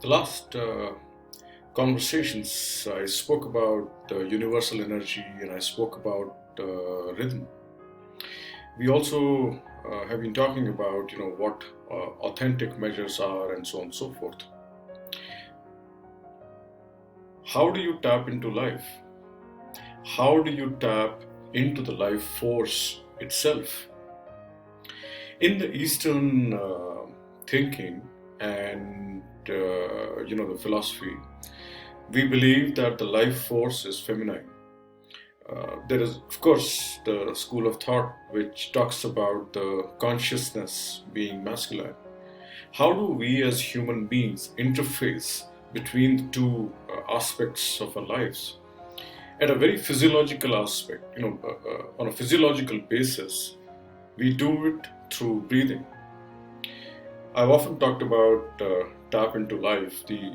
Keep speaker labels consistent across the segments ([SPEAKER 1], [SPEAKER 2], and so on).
[SPEAKER 1] The last conversations, I spoke about universal energy and I spoke about rhythm. We also have been talking about, what authentic measures are and so on and so forth. How do you tap into life? How do you tap into the life force itself? In the Eastern thinking and the philosophy, we believe that the life force is feminine. There is, of course, the school of thought which talks about the consciousness being masculine. How do we as human beings interface between the two aspects of our lives? At a very physiological aspect, on a physiological basis, we do it through breathing. I've often talked about tap into life. The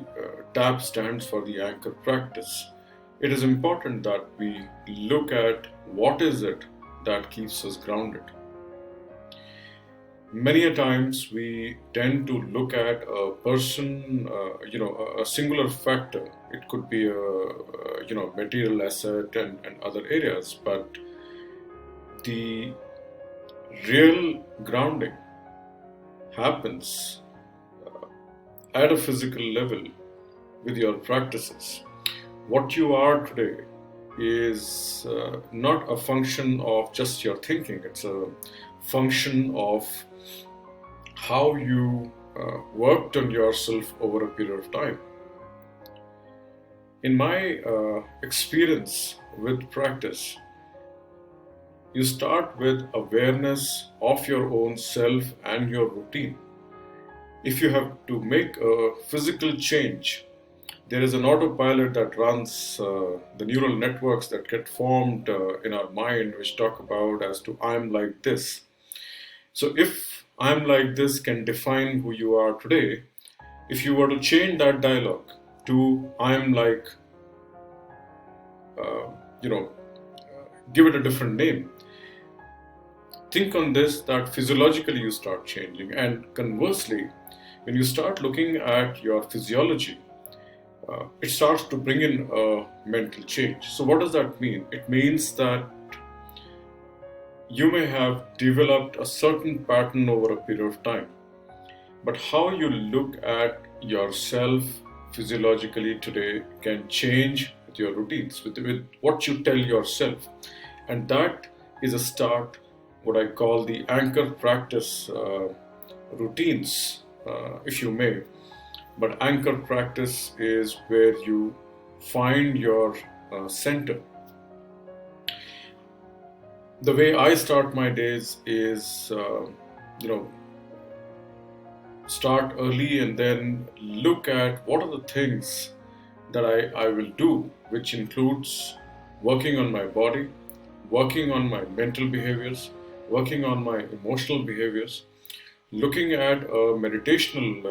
[SPEAKER 1] tap stands for the anchor practice. It is important that we look at what is it that keeps us grounded. Many a times we tend to look at a person, a singular factor. It could be a material asset and other areas, but the real grounding happens at a physical level with your practices. What you are today is not a function of just your thinking, it's a function of how you worked on yourself over a period of time. In my experience with practice, you start with awareness of your own self and your routine. If you have to make a physical change, there is an autopilot that runs the neural networks that get formed in our mind, which talk about as to I'm like this. So if I'm like this can define who you are today, if you were to change that dialogue to I'm like, uh, you know, give it a different name. Think on this, that physiologically you start changing, and conversely, when you start looking at your physiology, it starts to bring in a mental change. So what does that mean? It means that you may have developed a certain pattern over a period of time, but how you look at yourself physiologically today can change with your routines, with what you tell yourself. And that is a start, what I call the anchor practice routines, if you may. But anchor practice is where you find your center. The way I start my days is, start early and then look at what are the things that I will do, which includes working on my body, working on my mental behaviors, working on my emotional behaviors, looking at a meditational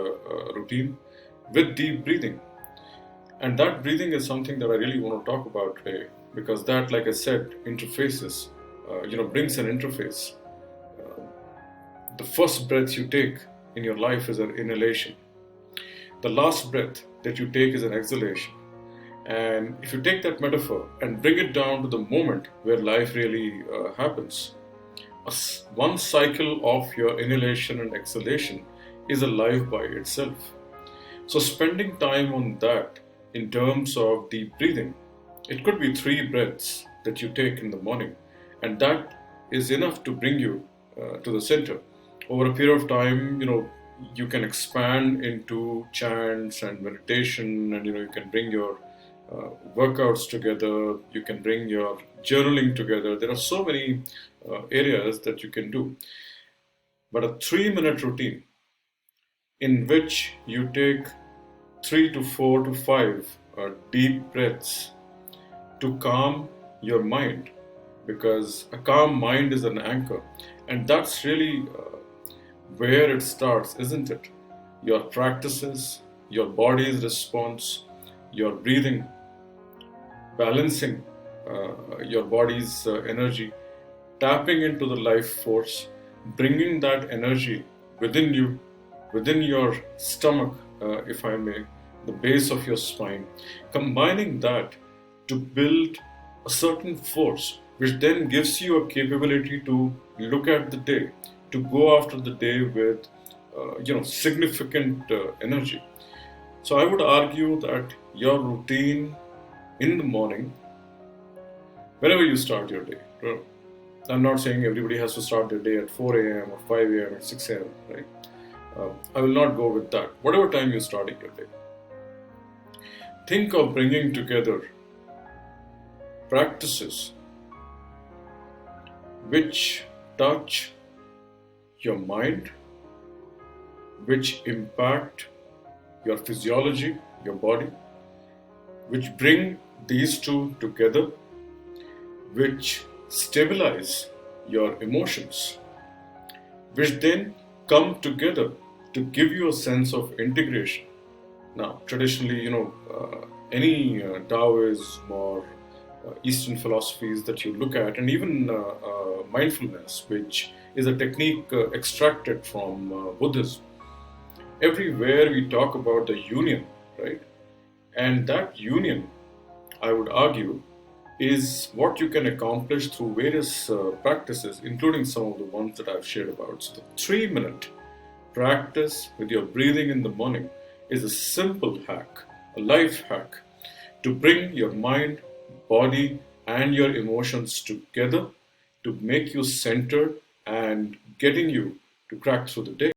[SPEAKER 1] routine with deep breathing. And that breathing is something that I really want to talk about today, because that, like I said, interfaces, brings an interface. The first breath you take in your life is an inhalation. The last breath that you take is an exhalation. And if you take that metaphor and bring it down to the moment where life really happens, one cycle of your inhalation and exhalation is a life by itself. So spending time on that in terms of deep breathing, it could be 3 breaths that you take in the morning, and that is enough to bring you to the center. Over a period of time, you can expand into chants and meditation, and you can bring your workouts together, you can bring your journaling together. There are so many areas that you can do. But a 3-minute routine in which you take 3 to 4 to 5 deep breaths to calm your mind, because a calm mind is an anchor, and that's really where it starts, isn't it? Your practices, your body's response, your breathing, balancing your body's energy, tapping into the life force, bringing that energy within you, within your stomach, if I may, the base of your spine, combining that to build a certain force, which then gives you a capability to look at the day, to go after the day with significant energy. So I would argue that your routine in the morning, whenever you start your day, I'm not saying everybody has to start their day at 4 a.m. or 5 a.m. or 6 a.m., right? I will not go with that. Whatever time you're starting your day, think of bringing together practices which touch your mind, which impact your physiology, your body, which bring these two together, which stabilize your emotions, which then come together to give you a sense of integration. Now, traditionally, any Taoism or Eastern philosophies that you look at, and even mindfulness, which is a technique extracted from Buddhism, everywhere we talk about the union, right? And that union, I would argue, is what you can accomplish through various practices, including some of the ones that I've shared about. So, the 3-minute practice with your breathing in the morning is a simple hack, a life hack to bring your mind, body, and your emotions together to make you centered and getting you to crack through the day.